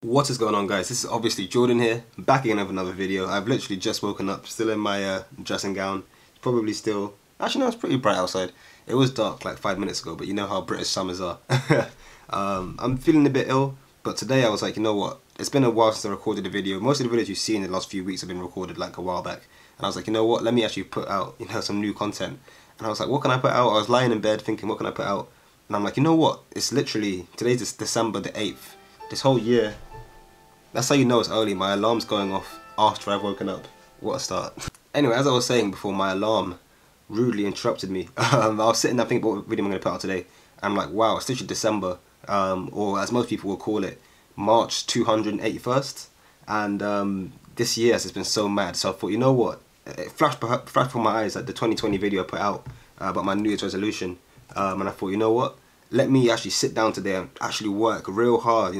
What is going on, guys? This is obviously Jordan here, back again with another video. I've literally just woken up, still in my dressing gown. Probably still, actually no, it's pretty bright outside. It was dark like 5 minutes ago, but you know how British summers are. I'm feeling a bit ill, but today I was like, you know what? It's been a while since I recorded a video. Most of the videos you've seen in the last few weeks have been recorded like a while back. And I was like, you know what? Let me actually put out, some new content. And I was like, what can I put out? I was lying in bed thinking, what can I put out? And I'm like, you know what? It's literally, today's December the 8th. This whole year, that's how you know it's early. My alarm's going off after I've woken up. What a start. Anyway, as I was saying before, my alarm rudely interrupted me. I was sitting there thinking what video I'm going to put out today. And I'm like, wow, it's literally December, or as most people will call it, March 281st. And this year has been so mad. So I thought, you know what? It flashed before my eyes like the 2020 video I put out about my New Year's resolution. And I thought, you know what? Let me actually sit down today and actually work real hard,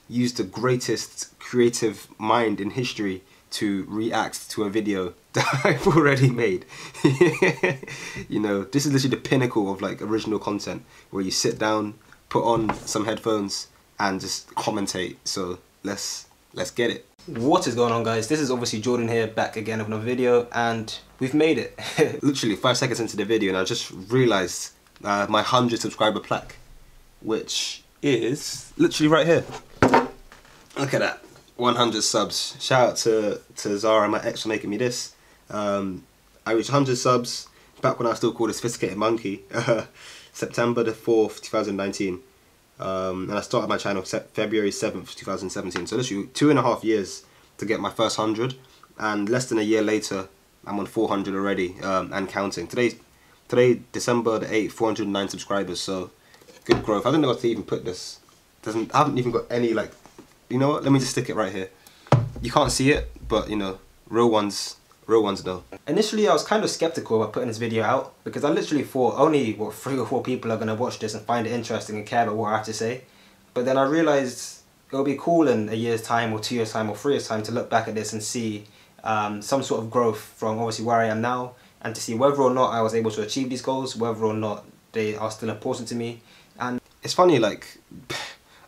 use the greatest creative mind in history to react to a video that I've already made. This is literally the pinnacle of like original content, where you sit down, put on some headphones and just commentate. So let's get it. What is going on, guys? This is obviously Jordan here, back again with another video, and we've made it. Literally 5 seconds into the video and I just realized my 100 subscriber plaque, which is literally right here. Look at that, 100 subs. Shout out to Zara, my ex, for making me this. I reached 100 subs back when I was still called a sophisticated monkey. September the 4th, 2019. And I started my channel February 7th, 2017. So literally 2.5 years to get my first 100. And less than a year later, I'm on 400 already, and counting. Today, December the 8th, 409 subscribers. So good growth. I don't know how to even put this. I haven't even got any like. You know what? Let me just stick it right here. You can't see it, but real ones know. Initially, I was kind of skeptical about putting this video out because I literally thought only 3 or 4 people are gonna watch this and find it interesting and care about what I have to say. But then I realized it'll be cool in a year's time, or 2 years' time, or 3 years' time to look back at this and see some sort of growth from obviously where I am now, and to see whether or not I was able to achieve these goals, whether or not they are still important to me. And it's funny, like.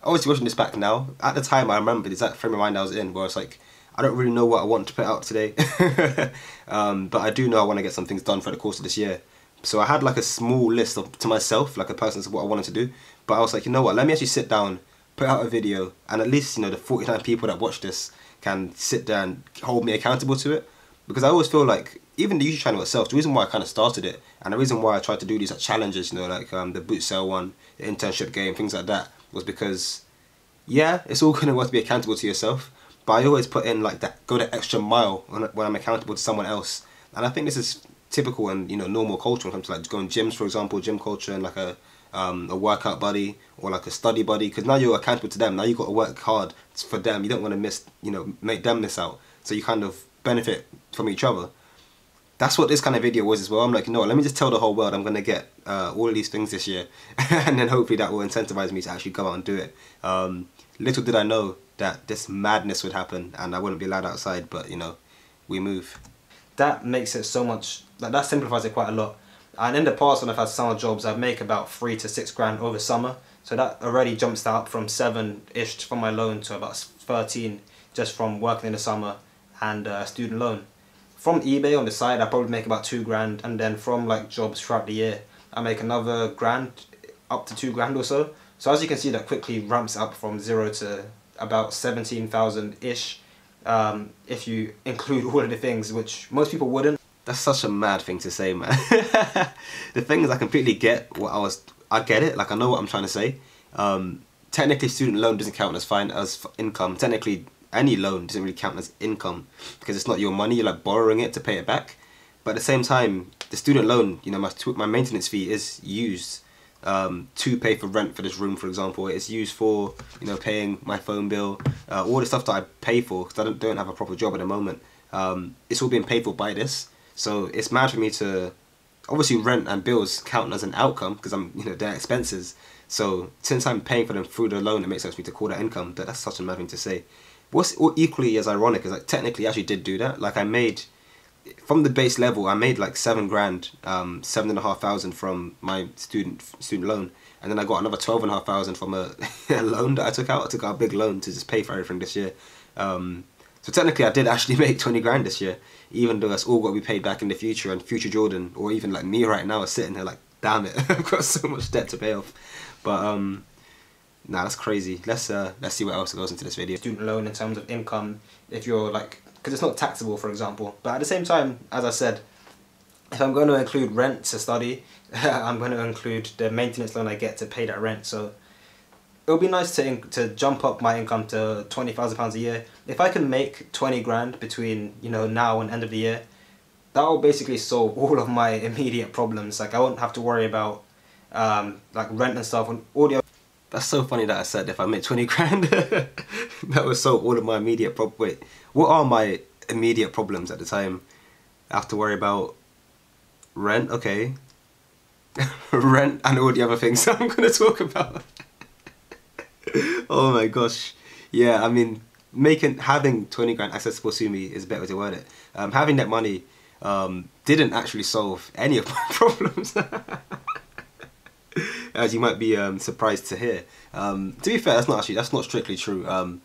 Obviously watching this back now, at the time I remember the exact frame of mind I was in, where it's like, I don't really know what I want to put out today. But I do know I want to get some things done for the course of this year. So I had like a small list to myself, like a person of what I wanted to do. But I was like, you know what, let me actually sit down, put out a video, and at least, the 49 people that watch this can sit there and hold me accountable to it. Because I always feel like, even the YouTube channel itself, the reason why I kind of started it, and the reason why I tried to do these like challenges, like the boot sale one, the internship game, things like that, was because, yeah, it's all gonna want to be accountable to yourself, but I always put in like that, go the extra mile when I'm accountable to someone else. And I think this is typical in normal culture when it comes to like going gyms, for example, gym culture, and like a workout buddy or like a study buddy, because now you're accountable to them. Now you've got to work hard for them. You don't want to miss, make them miss out. So you kind of benefit from each other. That's what this kind of video was as well. I'm like, let me just tell the whole world I'm going to get all of these things this year. And then hopefully that will incentivize me to actually go out and do it. Little did I know that this madness would happen and I wouldn't be allowed outside, but we move. That makes it so much, that simplifies it quite a lot. And in the past, when I've had summer jobs, I'd make about 3 to 6 grand over summer. So that already jumps that up from 7-ish from my loan to about 13 just from working in the summer and student loan. From eBay on the side, I probably make about 2 grand, and then from like jobs throughout the year, I make another grand, up to 2 grand or so. So as you can see, that quickly ramps up from 0 to about 17,000-ish, if you include all of the things, which most people wouldn't. That's such a mad thing to say, man. The thing is, I completely get I get it, like I know what I'm trying to say. Technically, student loan doesn't count as income. Technically, any loan doesn't really count as income because it's not your money, you're like borrowing it to pay it back. But at the same time, the student loan, my maintenance fee is used to pay for rent for this room, for example. It's used for, paying my phone bill, all the stuff that I pay for because I don't have a proper job at the moment. It's all being paid for by this. So it's mad for me to, obviously rent and bills count as an outcome because they're expenses. So since I'm paying for them through the loan, it makes sense for me to call that income. But that's such a mad thing to say. What's equally as ironic is like technically I actually did do that. Like I made, from the base level, I made like 7 grand, 7,500 from my student loan, and then I got another 12,500 from a loan that I took out. I took out a big loan to just pay for everything this year. So technically I did actually make 20 grand this year, even though that's all got to be paid back in the future, and future Jordan, or even like me right now, is sitting here like, damn it, I've got so much debt to pay off. But nah, that's crazy. Let's see what else goes into this video. Student loan in terms of income, if you're like, because it's not taxable, for example. But at the same time, as I said, if I'm going to include rent to study, I'm going to include the maintenance loan I get to pay that rent. So it would be nice to jump up my income to £20,000 a year. If I can make 20 grand between, you know, now and end of the year, that will basically solve all of my immediate problems. Like I won't have to worry about like rent and stuff and all the other. That's so funny that I said if I make 20 grand, that would solve all of my immediate problems. Wait, what are my immediate problems at the time? I have to worry about rent, okay. Rent and all the other things I'm going to talk about. Oh my gosh. Yeah, I mean, having 20 grand accessible to me is a better way to word it. Having that money didn't actually solve any of my problems. As you might be surprised to hear. To be fair, that's not strictly true.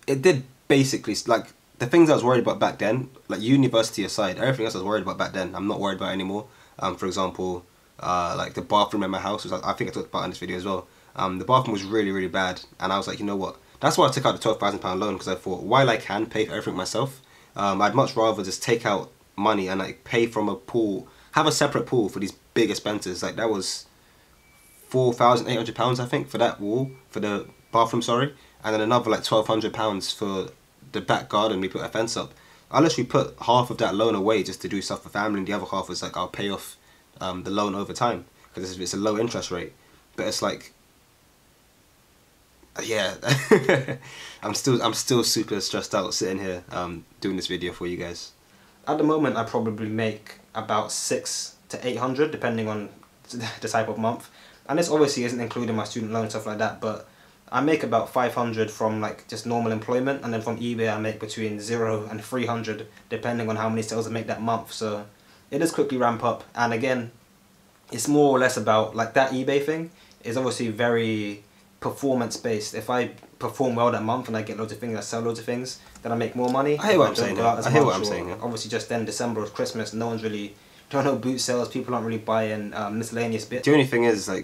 It did basically, like, the things I was worried about back then, like university aside, everything else I was worried about back then, I'm not worried about anymore. For example, like the bathroom in my house, which I think I talked about in this video as well. The bathroom was really, really bad, and I was like, you know what? That's why I took out the £12,000 loan, because I thought, while I can pay for everything myself, I'd much rather just take out money and like pay from a pool, have a separate pool for these big expenses. Like that was £4,800 I think for that wall, for the bathroom, sorry, and then another like £1,200 for the back garden. We put a fence up. I literally put half of that loan away just to do stuff for family, and the other half was like I'll pay off the loan over time, because it's a low interest rate. But it's like, yeah, I'm still super stressed out sitting here doing this video for you guys. At the moment, I probably make about 600 to 800 depending on the type of month. And this obviously isn't including my student loan and stuff like that, but I make about 500 from like just normal employment, and then from eBay I make between 0 and 300 depending on how many sales I make that month. So it does quickly ramp up, and again, it's more or less about like that eBay thing is obviously very performance based. If I perform well that month and I get loads of things, I sell loads of things, then I make more money. I hear what I'm saying. I hear what I'm saying. Obviously, just then December or Christmas, no one's really, don't know, boot sales. People aren't really buying miscellaneous bits. The only thing is I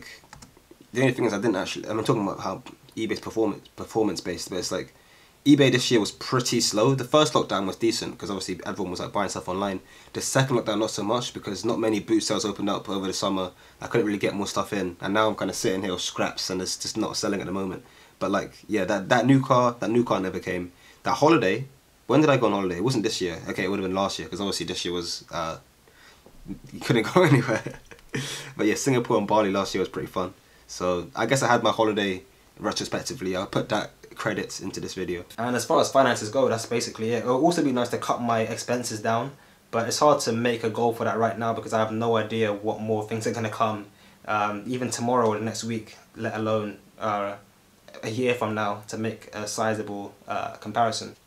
didn't actually. I'm talking about how eBay's performance based, but it's like eBay this year was pretty slow. The first lockdown was decent because obviously everyone was like buying stuff online. The second lockdown not so much, because not many boot sales opened up over the summer. I couldn't really get more stuff in, and now I'm kind of sitting here with scraps and it's just not selling at the moment. But like, yeah, that new car never came. That holiday, when did I go on holiday? It wasn't this year. Okay, it would have been last year, because obviously this year was you couldn't go anywhere. But yeah, Singapore and Bali last year was pretty fun. So I guess I had my holiday retrospectively. I'll put that credits into this video. And as far as finances go, that's basically it. It'll also be nice to cut my expenses down, but it's hard to make a goal for that right now because I have no idea what more things are going to come even tomorrow or the next week, let alone a year from now, to make a sizable comparison.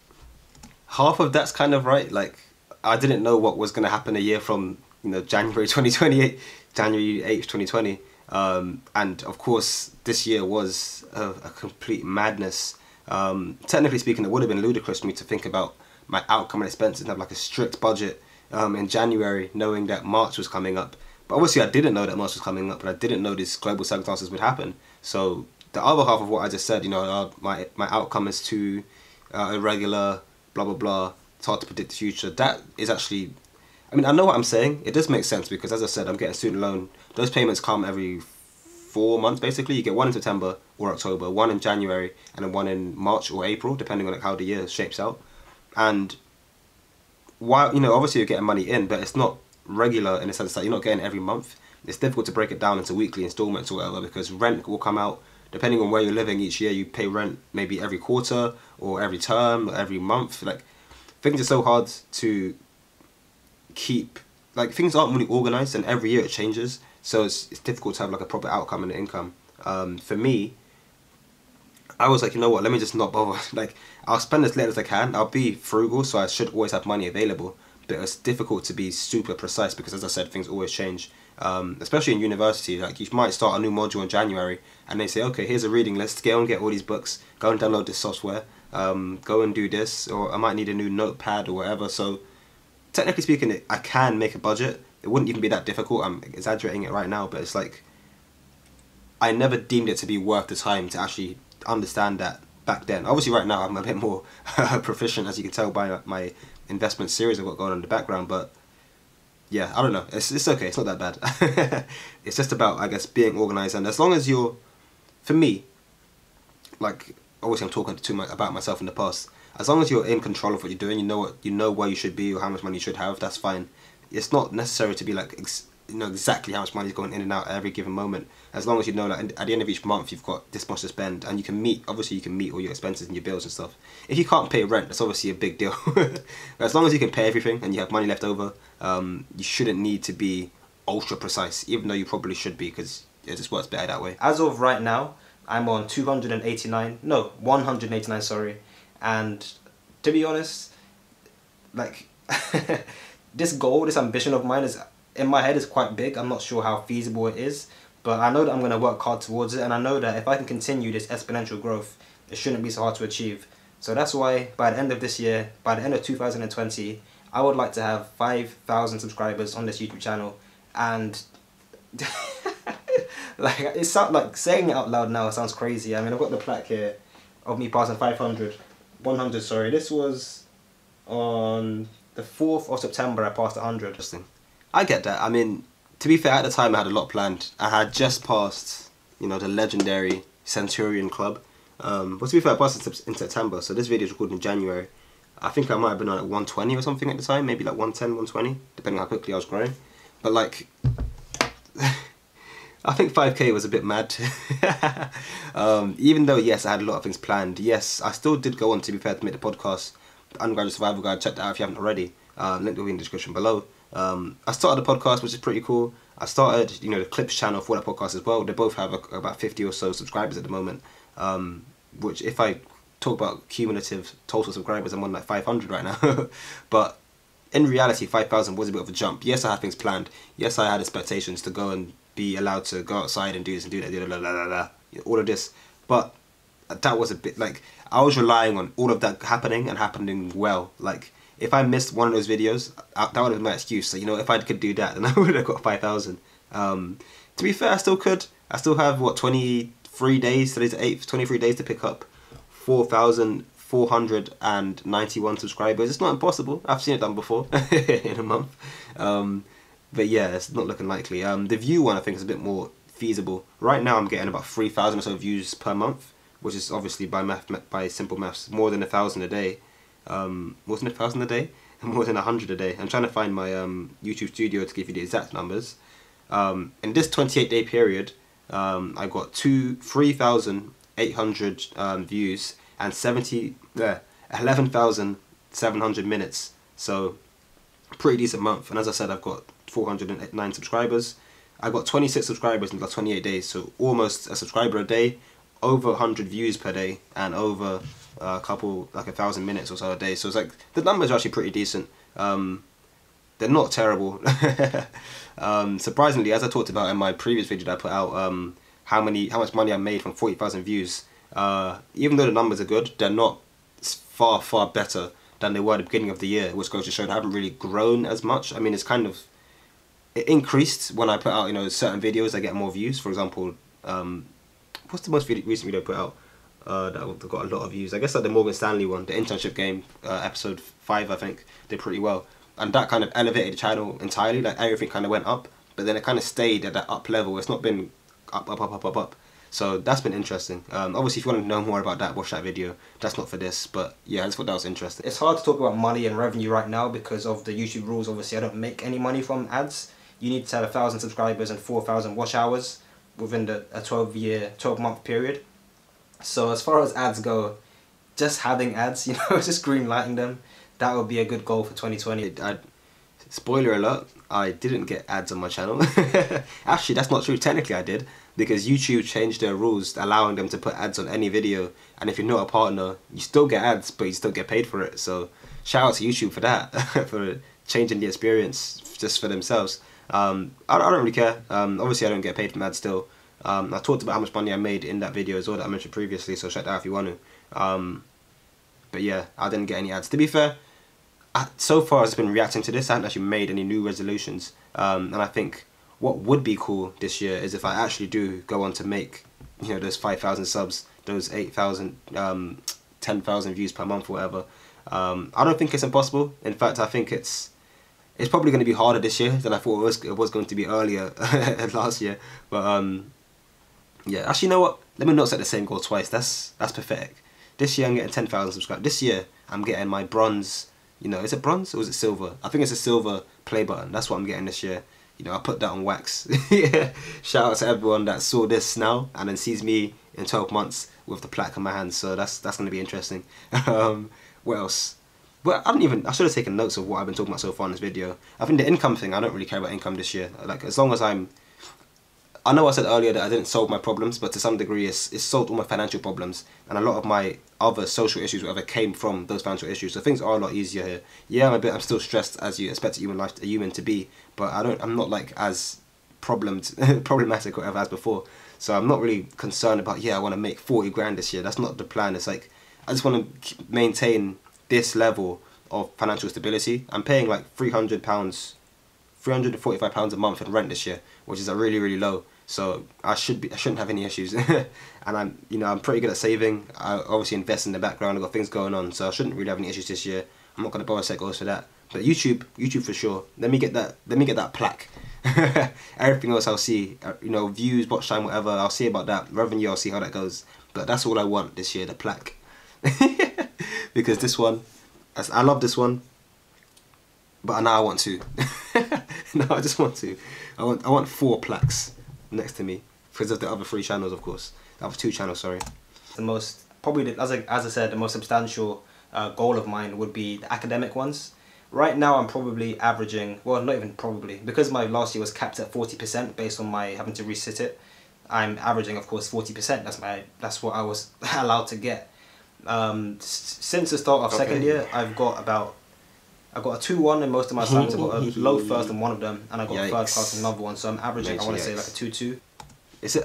Half of that's kind of right. Like, I didn't know what was going to happen a year from, you know, January 2028, January 8th, 2020. And of course this year was a complete madness. Technically speaking, it would have been ludicrous for me to think about my outcome and expenses and have like a strict budget in January, knowing that March was coming up. But obviously I didn't know that March was coming up, and I didn't know these global circumstances would happen. So the other half of what I just said, you know, my outcome is too irregular, blah blah blah, it's hard to predict the future, that is actually, I mean, I know what I'm saying. It does make sense because, as I said, I'm getting a student loan. Those payments come every 4 months, basically. You get one in September or October, one in January, and then one in March or April, depending on like how the year shapes out. And while, you know, obviously you're getting money in, but it's not regular in the sense that you're not getting it every month. It's difficult to break it down into weekly installments or whatever, because rent will come out, depending on where you're living each year. You pay rent maybe every quarter or every term or every month. Like, things are so hard to keep, like, things aren't really organized, and every year it changes, so it's difficult to have like a proper outcome and income. For me, I was like, you know what, let me just not bother. Like, I'll spend as little as I can, I'll be frugal, so I should always have money available, but it's difficult to be super precise because, as I said, things always change. especially in university. Like, you might start a new module in January, and they say, okay, here's a reading list, go and get all these books, go and download this software, go and do this, or I might need a new notepad or whatever. So technically speaking, I can make a budget. It wouldn't even be that difficult. I'm exaggerating it right now, but it's like, I never deemed it to be worth the time to actually understand that back then. Obviously right now I'm a bit more proficient, as you can tell by my investment series I've got going on in the background, but yeah, I don't know, it's okay, it's not that bad. It's just about, I guess, being organised, and as long as you're, for me, like, obviously I'm talking too much about myself in the past, as long as you're in control of what you're doing, you know where you should be or how much money you should have, that's fine. It's not necessary to be like, you know exactly how much money is going in and out at every given moment. As long as you know, like, at the end of each month you've got this much to spend, and you can meet, obviously you can meet all your expenses and your bills and stuff. If you can't pay rent, that's obviously a big deal. But as long as you can pay everything and you have money left over, you shouldn't need to be ultra precise, even though you probably should be, because it just works better that way. As of right now, I'm on 189, sorry, and to be honest, like, this goal, this ambition of mine is, in my head, is quite big. I'm not sure how feasible it is, but I know that I'm going to work hard towards it, and I know that if I can continue this exponential growth, it shouldn't be so hard to achieve. So that's why by the end of this year, by the end of 2020, I would like to have 5,000 subscribers on this YouTube channel. And like, it sounds like, saying it out loud now sounds crazy. I mean, I've got the plaque here of me passing 100, sorry. This was on the 4th of September, I passed 100. Interesting. I get that. I mean, to be fair, at the time I had a lot planned. I had just passed, you know, the legendary Centurion Club. But to be fair, I passed it in September, so this video is recorded in January. I think I might have been on like 120 or something at the time, maybe like 110, 120, depending on how quickly I was growing. But like, I think 5k was a bit mad. Even though, yes, I had a lot of things planned. Yes, I still did go on, to be fair, to make the podcast, the Undergraduate Survival Guide. Check that out if you haven't already. Link will be in the description below. I started a podcast, which is pretty cool. I started, you know, the Clips channel for that podcast as well. They both have about 50 or so subscribers at the moment. Which, if I talk about cumulative total subscribers, I'm on like 500 right now. But in reality, 5,000 was a bit of a jump. Yes, I had things planned. Yes, I had expectations to go and be allowed to go outside and do this and do that, all of this. But that was a bit like, I was relying on all of that happening and happening well. Like, if I missed one of those videos, that would have been my excuse. So, you know, if I could do that, then I would have got 5,000. To be fair, I still could. I still have, what, 23 days, today's the 8th, 23 days to pick up 4,491 subscribers. It's not impossible. I've seen it done before in a month. But yeah, it's not looking likely. The view one, I think, is a bit more feasible. Right now I'm getting about 3,000 or so views per month, which is obviously by simple maths more than 1,000 a day. More than 1,000 a day? More than 100 a day. I'm trying to find my YouTube studio to give you the exact numbers. In this 28-day period, I got 3,800 views and 11,700 minutes. So, pretty decent month. And as I said, I've got 409 subscribers. I got 26 subscribers in the last 28 days, so almost a subscriber a day, over 100 views per day, and over a couple, like 1,000 minutes or so a day. So it's like, the numbers are actually pretty decent. They're not terrible. Surprisingly, as I talked about in my previous video that I put out, how much money I made from 40,000 views, even though the numbers are good, they're not far better than they were at the beginning of the year, which goes to show that I haven't really grown as much. I mean, it's kind of, it increased when I put out, you know, certain videos that get more views. For example, what's the most recent video I put out that got a lot of views? I guess like the Morgan Stanley one, the internship game, episode 5, I think, did pretty well. And that kind of elevated the channel entirely, like everything kind of went up, but then it kind of stayed at that up level. It's not been up. So that's been interesting. Obviously, if you want to know more about that, watch that video. That's not for this, but yeah, I just thought that was interesting. It's hard to talk about money and revenue right now because of the YouTube rules. Obviously, I don't make any money from ads. You need to have 1,000 subscribers and 4,000 watch hours within a 12-month period. So as far as ads go, just having ads, you know, just green-lighting them, that would be a good goal for 2020. Spoiler alert, I didn't get ads on my channel. Actually, that's not true. Technically, I did, because YouTube changed their rules, allowing them to put ads on any video. And if you're not a partner, you still get ads, but you still get paid for it. So shout out to YouTube for that, for changing the experience just for themselves. I don't really care. Obviously I don't get paid from ads still. I talked about how much money I made in that video as well that I mentioned previously, so check that out if you want to. But yeah, I didn't get any ads. To be fair, so far as I've been reacting to this, I haven't actually made any new resolutions. And I think what would be cool this year is if I actually do go on to make, you know, those 5,000 subs, those 8,000, 10,000 views per month or whatever. I don't think it's impossible. In fact, I think it's probably going to be harder this year than I thought it was going to be earlier last year. But yeah, actually, you know what? Let me not set the same goal twice. That's pathetic. This year I'm getting 10,000 subscribers. This year I'm getting my bronze. You know, is it bronze or is it silver? I think it's a silver play button. That's what I'm getting this year. You know, I put that on wax. Yeah. Shout out to everyone that saw this now and then sees me in 12 months with the plaque in my hand. So that's going to be interesting. What else? Well, I should have taken notes of what I've been talking about so far in this video. I think the income thing, I don't really care about income this year. Like, as long as I know I said earlier that I didn't solve my problems, but to some degree it's solved all my financial problems, and a lot of my other social issues, whatever, came from those financial issues. So things are a lot easier here. Yeah, I'm still stressed as you expect a human to be, but I'm not like as problematic or whatever as before. So I'm not really concerned about, yeah, I want to make 40 grand this year. That's not the plan. It's like, I just want to maintain this level of financial stability. I'm paying like £345 a month in rent this year, which is really, really low. So I shouldn't have any issues. And I'm pretty good at saving. I obviously invest in the background. I've got things going on, so I shouldn't really have any issues this year. I'm not going to bother set goals for that. But YouTube for sure. Let me get that plaque. Everything else I'll see. You know, views, watch time, whatever. I'll see about that. Revenue, I'll see how that goes. But that's all I want this year, the plaque. Because this one, I love this one. But now I want to. No, I just want to. I want 4 plaques next to me because of the other 3 channels, of course. The other 2 channels, sorry. The most, probably, as I said, the most substantial goal of mine would be the academic ones. Right now I'm probably averaging, well, not even probably, because my last year was capped at 40% based on my having to resit it. I'm averaging, of course, 40%. That's what I was allowed to get. Since the start of second year, I've got a 2-1 in most of my assignments. I've got a low first in one of them, and I got a third class in another one. So I'm averaging, I want to say, like a 2-2.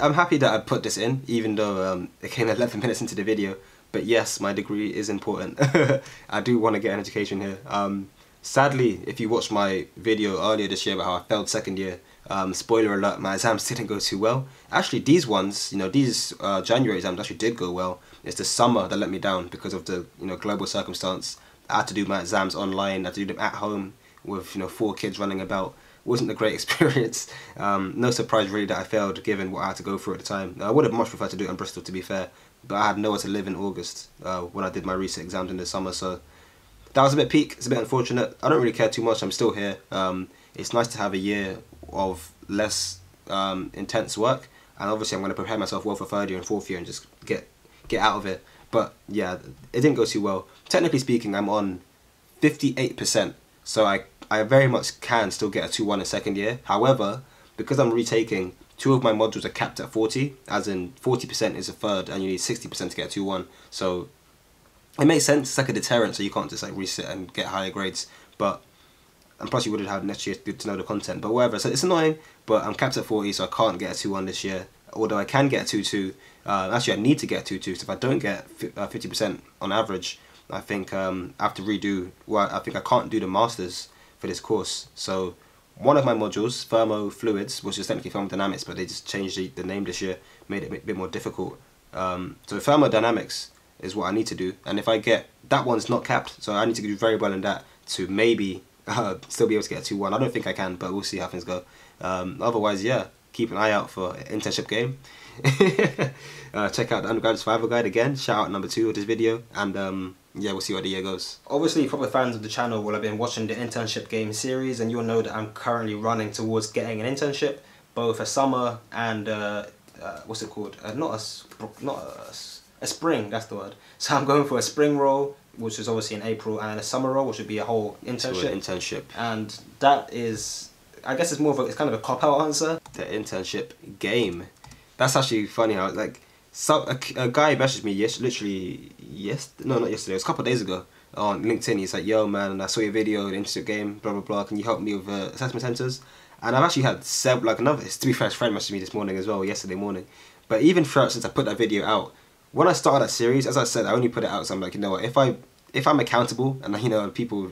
I'm happy that I put this in, even though it came 11 minutes into the video. But yes, my degree is important. I do want to get an education here. Sadly, if you watched my video earlier this year about how I failed second year, spoiler alert, my exams didn't go too well. Actually, these ones, these January exams actually did go well. It's the summer that let me down because of the global circumstance. I had to do my exams online. I had to do them at home with 4 kids running about. Wasn't a great experience. No surprise really that I failed given what I had to go through at the time. I would have much preferred to do it in Bristol, to be fair, but I had nowhere to live in August when I did my resit exams in the summer, so that was a bit peak. It's a bit unfortunate. I don't really care too much. I'm still here. It's nice to have a year of less intense work, and obviously I'm going to prepare myself well for third year and fourth year and just get out of it. But yeah, it didn't go too well. Technically speaking, I'm on 58%, so I very much can still get a 2-1 in second year. However, because I'm retaking, 2 of my modules are capped at 40, as in 40% is a third and you need 60% to get a 2-1. So it makes sense. It's like a deterrent, so you can't just like resit and get higher grades. But and plus you would have had next year to know the content. But whatever. So it's annoying. But I'm capped at 40, so I can't get a 2-1 this year. Although I can get a 2-2. Actually, I need to get a 2-2. So if I don't get 50% on average, I think I have to redo. Well, I think I can't do the masters for this course. So one of my modules, thermofluids, which is technically thermodynamics, but they just changed the name this year, made it a bit more difficult. So thermodynamics is what I need to do, and if I get that, one's not capped, so I need to do very well in that to maybe still be able to get a 2-1. I don't think I can, but we'll see how things go. Otherwise, yeah, keep an eye out for internship game. Check out the undergraduate survival guide again. Shout out number 2 of this video, and yeah, we'll see where the year goes. Obviously, proper fans of the channel will have been watching the internship game series, and you'll know that I'm currently running towards getting an internship, both a summer and what's it called? Not a spring. That's the word. So I'm going for a spring role, which is obviously in April, and a summer role, which would be a whole internship. And that is, I guess, it's kind of a cop-out answer. The internship game. That's actually funny how a guy messaged me not yesterday, it was a couple of days ago on LinkedIn. He's like, yo man, I saw your video, the internship game, blah blah blah, can you help me with assessment centres? And I've actually had several, like another, to be fair, his friend messaged me this morning as well, yesterday morning. But even throughout since I put that video out, when I started that series, as I said, I only put it out so I'm like, you know what, if I'm accountable and you know people,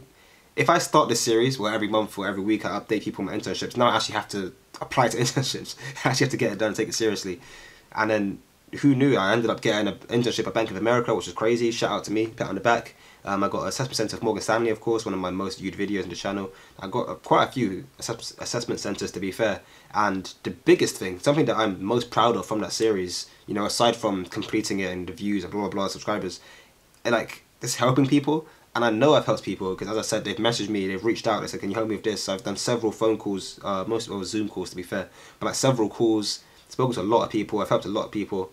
if I start this series where every month or every week I update people on my internships, now I actually have to apply to internships. I actually have to get it done and take it seriously. And then who knew, I ended up getting an internship at Bank of America, which is crazy. Shout out to me, pat on the back. I got assessment centre of Morgan Stanley, of course, one of my most viewed videos on the channel. I got quite a few assessment centres, to be fair. And the biggest thing, something that I'm most proud of from that series, you know, aside from completing it and the views and blah blah blah subscribers, and like just helping people. And I know I've helped people because, as I said, they've messaged me, they've reached out, they said, can you help me with this? So I've done several phone calls, most of it was Zoom calls, to be fair, but like several calls, spoken to a lot of people, I've helped a lot of people.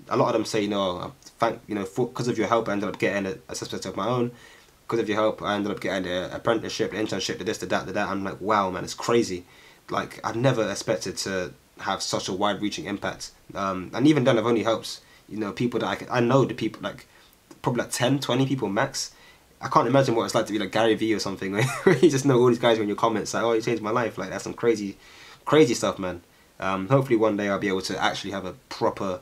A lot of them say, you know, because of your help I ended up getting an assessment of my own. Because of your help I ended up getting an apprenticeship, an internship, the this, the that, the that. I'm like, wow, man, it's crazy. Like, I'd never expected to have such a wide-reaching impact. And even then, I've only helped, you know, people that I know the people, like, probably like 10, 20 people max. I can't imagine what it's like to be like Gary Vee or something, where you just know all these guys in your comments, like, oh, you changed my life. Like, that's some crazy, crazy stuff, man. Hopefully one day I'll be able to actually have a proper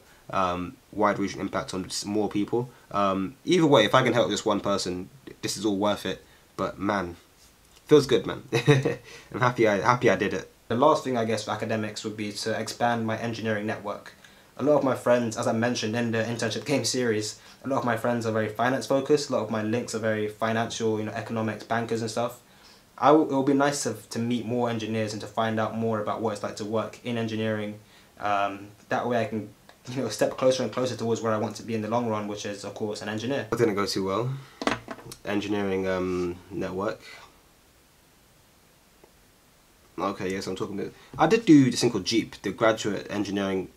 wide-reaching impact on more people. Either way, if I can help just one person, this is all worth it. But man, feels good, man. I'm happy I did it. The last thing, I guess, for academics would be to expand my engineering network. A lot of my friends, as I mentioned in the internship game series, a lot of my friends are very finance focused. A lot of my links are very financial, you know, economics, bankers and stuff. It will be nice to meet more engineers and to find out more about what it's like to work in engineering. That way I can, you know, step closer and closer towards where I want to be in the long run, which is, of course, an engineer. That didn't go too well. Engineering network. Okay, yes, I'm talking about. I did do this thing called JEEP, the Graduate Engineering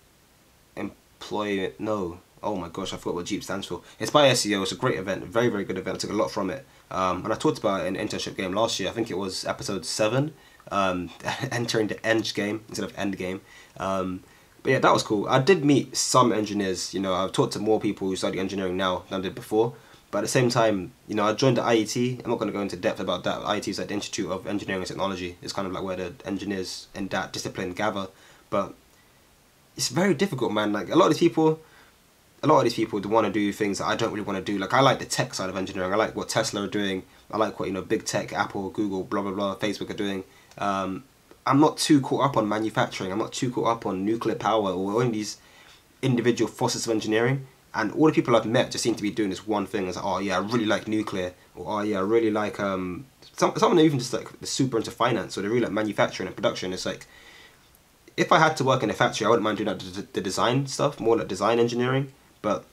Employment. No, oh my gosh, I forgot what JEEP stands for. It's by SEO. It's a great event, very very good event. I took a lot from it, and I talked about it in internship game last year. I think it was episode 7, entering the end game instead of end game. But yeah, that was cool. I did meet some engineers. You know, I've talked to more people who study engineering now than I did before. But at the same time, you know, I joined the IET. I'm not going to go into depth about that. IET is like the Institute of Engineering and Technology. It's kind of like where the engineers in that discipline gather. But it's very difficult, man. Like a lot of these people want to do things that I don't really want to do. Like I like the tech side of engineering. I like what Tesla are doing. I like what, you know, big tech, Apple, Google, blah blah blah, Facebook are doing. I'm not too caught up on manufacturing. I'm not too caught up on nuclear power or only these individual facets of engineering. And all the people I've met just seem to be doing this one thing. It's like, oh yeah, I really like nuclear, or oh yeah, I really like some of them even just like they're super into finance, or they really like manufacturing and production. It's like, if I had to work in a factory, I wouldn't mind doing the design stuff, more like design engineering. But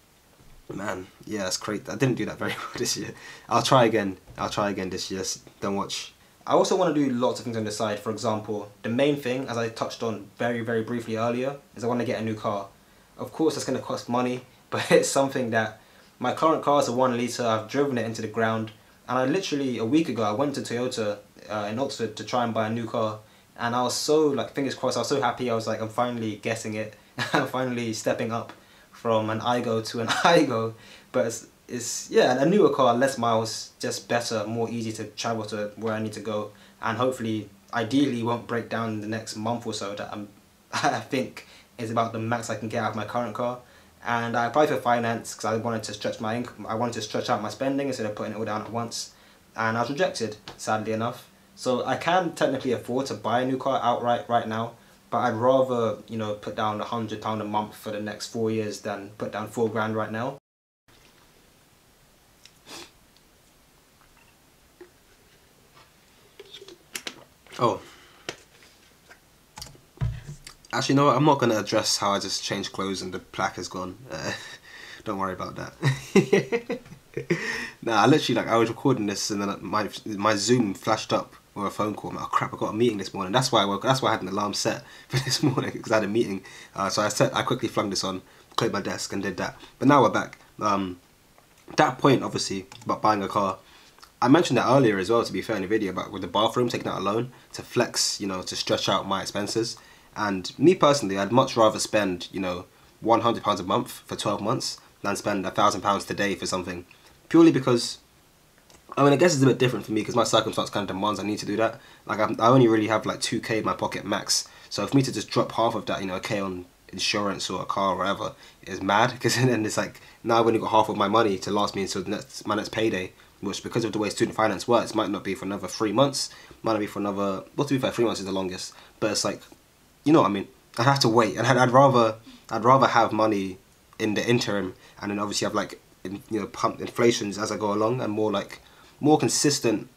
man, yeah, that's great. I didn't do that very well this year. I'll try again. I'll try again this year. Don't watch. I also want to do lots of things on the side. For example, the main thing, as I touched on very very briefly earlier, is I want to get a new car. Of course, that's going to cost money. But it's something that, my current car is a 1 litre, I've driven it into the ground, and I literally, a week ago, I went to Toyota in Oxford to try and buy a new car, and I was so, like, fingers crossed, I was so happy. I was like, I'm finally getting it, I'm finally stepping up from an iGo to an iGo. But it's yeah, a newer car, less miles, just better, more easy to travel to where I need to go, and hopefully, ideally, won't break down in the next month or so. That I think is about the max I can get out of my current car. And I applied for finance because I wanted to stretch my income. I wanted to stretch out my spending instead of putting it all down at once, and I was rejected, sadly enough. So I can technically afford to buy a new car outright right now, but I'd rather, you know, put down £100 a month for the next 4 years than put down £4 right now. Oh. Actually, no, I'm not going to address how I just changed clothes and the plaque is gone. Don't worry about that. Nah, I literally, like, I was recording this and then my Zoom flashed up with a phone call. I'm like, oh crap, I got a meeting this morning. That's why I woke. That's why I had an alarm set for this morning, because I had a meeting. So I quickly flung this on, cleared my desk and did that. But now we're back. That point, obviously, about buying a car, I mentioned that earlier as well, to be fair, in the video, about with the bathroom, taking out a loan to flex, you know, to stretch out my expenses. And me personally, I'd much rather spend, you know, £100 a month for 12 months than spend £1,000 today for something. Purely because I mean, I guess it's a bit different for me because my circumstance kind of demands I need to do that. Like, I only really have like 2k in my pocket max. So for me to just drop half of that, you know, a k on insurance or a car or whatever is mad. Because then it's like, now I've only got half of my money to last me until my next payday. Which, because of the way student finance works, might not be for another 3 months. Might not be for another, well, to be fair, 3 months is the longest. But it's like, you know what I mean? I'd have to wait. And I'd rather have money in the interim. And then obviously have like, you know, pump inflations as I go along. And more consistent,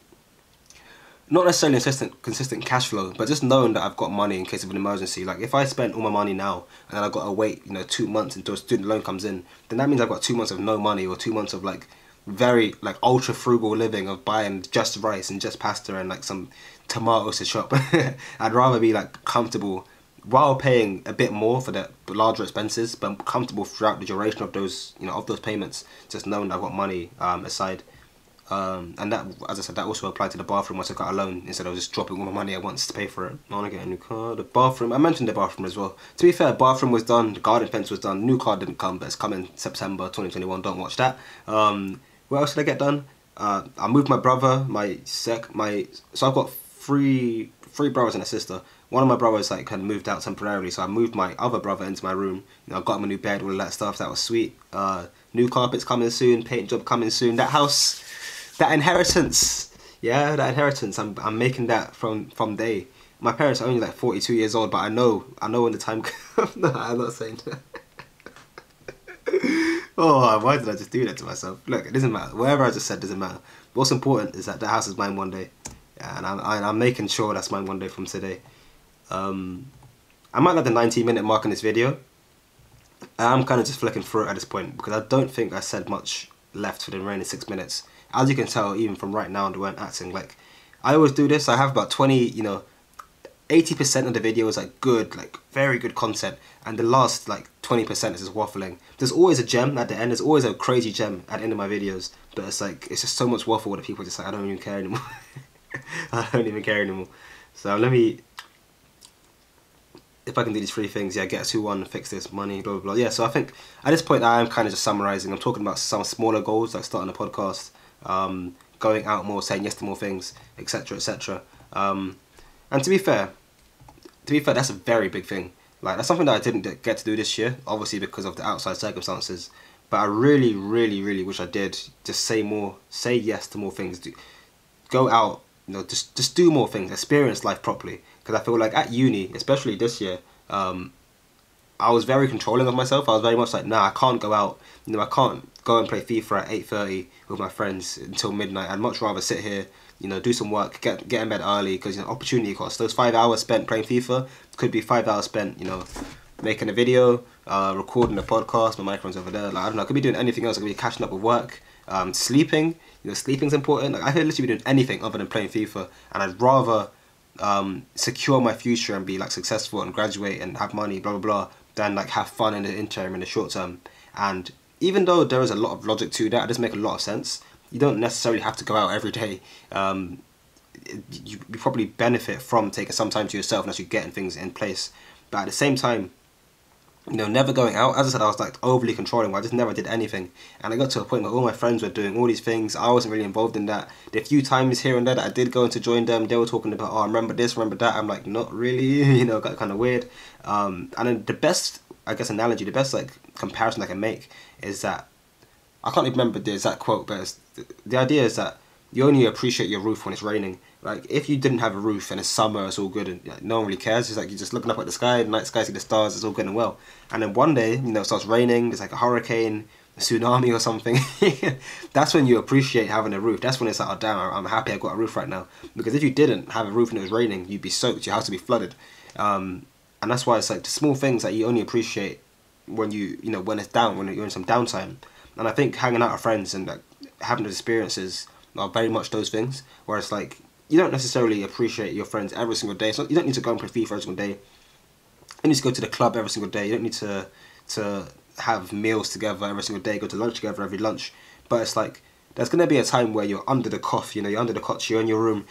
not necessarily consistent cash flow, but just knowing that I've got money in case of an emergency. Like, if I spend all my money now and then I've got to wait, you know, 2 months until a student loan comes in, then that means I've got 2 months of no money, or 2 months of like very like ultra frugal living of buying just rice and just pasta and like some tomatoes to shop. I'd rather be like comfortable while paying a bit more for the larger expenses, but comfortable throughout the duration of those, you know, of those payments, just knowing that I've got money aside. And that, as I said, that also applied to the bathroom once I got a loan, instead of just dropping all my money at once to pay for it. I want to get a new car. The bathroom, I mentioned the bathroom as well. To be fair, bathroom was done, the garden fence was done, new car didn't come, but it's coming September 2021, don't watch that. What else did I get done? I moved my brother, so I've got three brothers and a sister. One of my brothers like kind of moved out temporarily, so I moved my other brother into my room. You know, I got him a new bed, all of that stuff. That was sweet. New carpets coming soon, paint job coming soon. That house, that inheritance, yeah, that inheritance. I'm making that from day. My parents are only like 42 years old, but I know when the time comes. No, I'm not saying that. Oh, why did I just do that to myself? Look, it doesn't matter. Whatever I just said doesn't matter. What's important is that the house is mine one day, yeah, and I'm making sure that's mine one day from today. I might like the 19-minute mark in this video. I'm kind of just flicking through it at this point because I don't think I said much left for the remaining 6 minutes. As you can tell, even from right now, they weren't acting like I always do this. I have about 20, you know, 80% of the video is like good, like very good content, and the last like 20% is just waffling. There's always a gem at the end. There's always a crazy gem at the end of my videos, but it's like, it's just so much waffle that people are just like, I don't even care anymore. I don't even care anymore. So let me, if I can do these 3 things, yeah, get a 2-1, fix this, money, blah, blah, blah. Yeah, so I think at this point I am kind of just summarising. I'm talking about some smaller goals, like starting a podcast, going out more, saying yes to more things, etc, etc. And to be fair, that's a very big thing. Like, that's something that I didn't get to do this year, obviously because of the outside circumstances. But I really, really, really wish I did. Just say yes to more things. Go out, you know, just do more things, experience life properly. Because I feel like at uni, especially this year, I was very controlling of myself. I was very much like, nah, I can't go out. You know, I can't go and play FIFA at 8:30 with my friends until midnight. I'd much rather sit here, you know, do some work, get in bed early, because, you know, opportunity cost. Those 5 hours spent playing FIFA could be 5 hours spent, you know, making a video, recording a podcast. My microphone's over there. Like, I don't know, I could be doing anything else. I could be catching up with work, sleeping. You know, sleeping's important. Like, I could literally be doing anything other than playing FIFA, and I'd rather secure my future and be like successful and graduate and have money, blah blah blah, than like have fun in the interim, in the short term. And even though there is a lot of logic to that, it does make a lot of sense. You don't necessarily have to go out every day. You probably benefit from taking some time to yourself and actually getting things in place. But at the same time, you know, never going out. As I said, I was like overly controlling, where I just never did anything. And I got to a point where all my friends were doing all these things. I wasn't really involved in that. The few times here and there that I did go in to join them, they were talking about, oh, I remember this, remember that. I'm like, not really, you know, got kind of weird. And then the best, I guess, analogy, the best like comparison I can make is that, I can't even remember the exact quote, but the idea is that you only appreciate your roof when it's raining. Like, if you didn't have a roof and it's summer, it's all good, and like, no one really cares. It's like you're just looking up at the sky, the night sky, see the stars, it's all good and well. And then one day, you know, it starts raining, there's like a hurricane, a tsunami or something. That's when you appreciate having a roof. That's when it's like, oh damn, I'm happy I got a roof right now. Because if you didn't have a roof and it was raining, you'd be soaked, your house would be flooded. And that's why it's like the small things that you only appreciate when you know, when it's down, when you're in some downtime. And I think hanging out with friends and like having those experiences are very much those things, where it's like, you don't necessarily appreciate your friends every single day. So you don't need to go and play FIFA every single day. You don't need to go to the club every single day. You don't need to have meals together every single day, go to lunch together every lunch. But it's like, there's going to be a time where you're under the cough, you know, you're under the cot, you're in your room,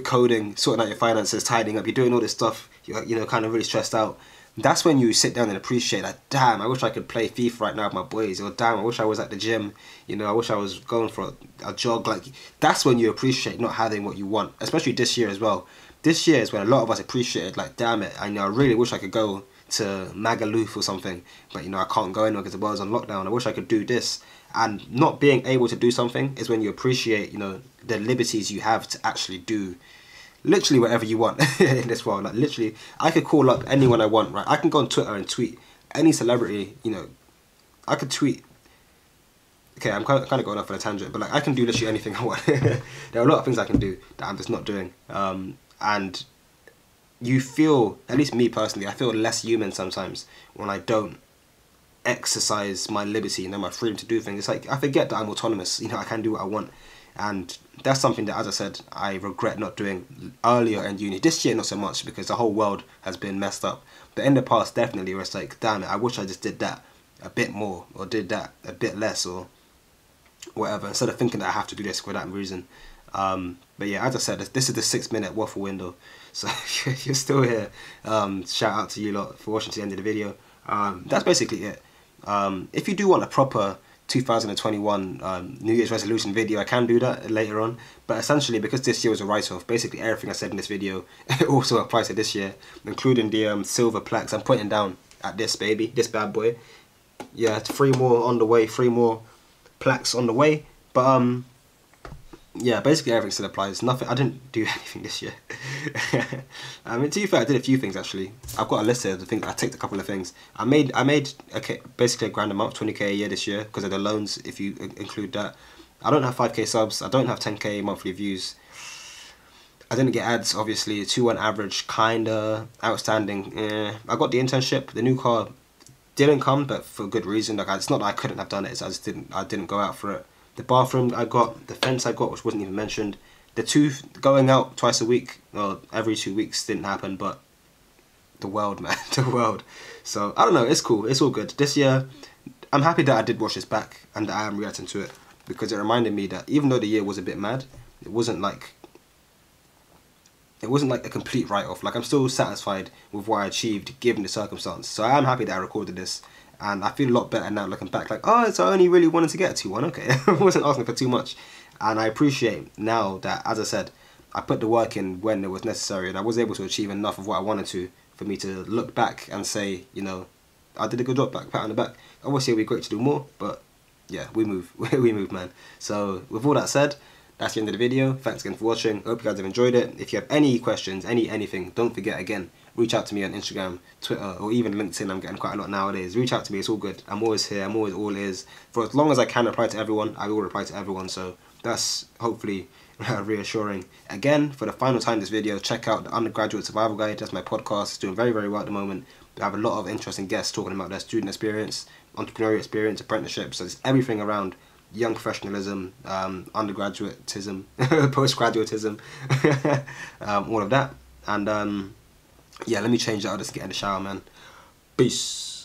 coding, sorting out your finances, tidying up, you're doing all this stuff, you're, you know, kind of really stressed out. that's when you sit down and appreciate, like, damn, I wish I could play FIFA right now with my boys, or damn, I wish I was at the gym, you know, I wish I was going for a jog. Like, that's when you appreciate not having what you want, especially this year as well. This year is when a lot of us appreciated, like, damn it, I really wish I could go to Magaluf or something, but, you know, I can't go anywhere because the world's on lockdown. I wish I could do this. And not being able to do something is when you appreciate, you know, the liberties you have to actually do literally whatever you want in this world. Like, literally, I could call up anyone I want, right? I can go on Twitter and tweet any celebrity, you know. I could tweet. Okay, I'm kind of going off on a tangent, but like, I can do literally anything I want. There are a lot of things I can do that I'm just not doing. And you feel, at least me personally, I feel less human sometimes when I don't exercise my liberty, you know, my freedom to do things. It's like, I forget that I'm autonomous, you know, I can do what I want. And that's something that, as I said, I regret not doing earlier in uni. This year, not so much, because the whole world has been messed up. But in the past, definitely, where it's like, damn it, I wish I just did that a bit more, or did that a bit less, or whatever, instead of thinking that I have to do this for that reason. But yeah, as I said, this is the 6-minute waffle window. So if you're still here, shout out to you lot for watching to the end of the video. That's basically it. If you do want a proper 2021 New Year's resolution video, I can do that later on. But essentially, because this year was a write-off, basically everything I said in this video also applies to this year, including the silver plaques I'm putting down at this baby, this bad boy. Yeah, 3 more on the way, 3 more plaques on the way. But yeah, basically everything still applies. Nothing. I didn't do anything this year. I mean, to be fair, I did a few things actually. I've got a list here. I think I ticked a couple of things. I made okay, basically a grand a month, 20k a year this year because of the loans. If you include that, I don't have 5k subs. I don't have 10k monthly views. I didn't get ads, obviously. 2-1 average, kinda outstanding. I got the internship. The new car didn't come, but for good reason. Like, it's not that I couldn't have done it. It's I just didn't. I didn't go out for it. The bathroom I got, the fence I got, which wasn't even mentioned. The 2 going out twice a week, or every 2 weeks, didn't happen. But the world, man, the world. So I don't know. It's cool. It's all good. This year, I'm happy that I did watch this back and that I am reacting to it, because it reminded me that even though the year was a bit mad, it wasn't like a complete write-off. Like, I'm still satisfied with what I achieved given the circumstance. So I am happy that I recorded this. And I feel a lot better now looking back, like, oh, so I only really wanted to get a 2-1, okay. I wasn't asking for too much. And I appreciate now that, as I said, I put the work in when it was necessary, and I was able to achieve enough of what I wanted to for me to look back and say, you know, I did a good job, pat on the back. Obviously, it would be great to do more, but yeah, we move. We move, man. So with all that said, that's the end of the video. Thanks again for watching. Hope you guys have enjoyed it. If you have any questions, anything, don't forget, again, reach out to me on Instagram, Twitter, or even LinkedIn. I'm getting quite a lot nowadays. Reach out to me. It's all good. I'm always here. I'm always all ears. For as long as I can reply to everyone, I will reply to everyone. So that's hopefully reassuring. Again, for the final time in this video, check out the Undergraduate Survival Guide. That's my podcast. It's doing very, very well at the moment. I have a lot of interesting guests talking about their student experience, entrepreneurial experience, apprenticeships. So it's everything around young professionalism, undergraduatism, postgraduatism, all of that. And yeah, let me change that. I'll just get in the shower, man. Peace.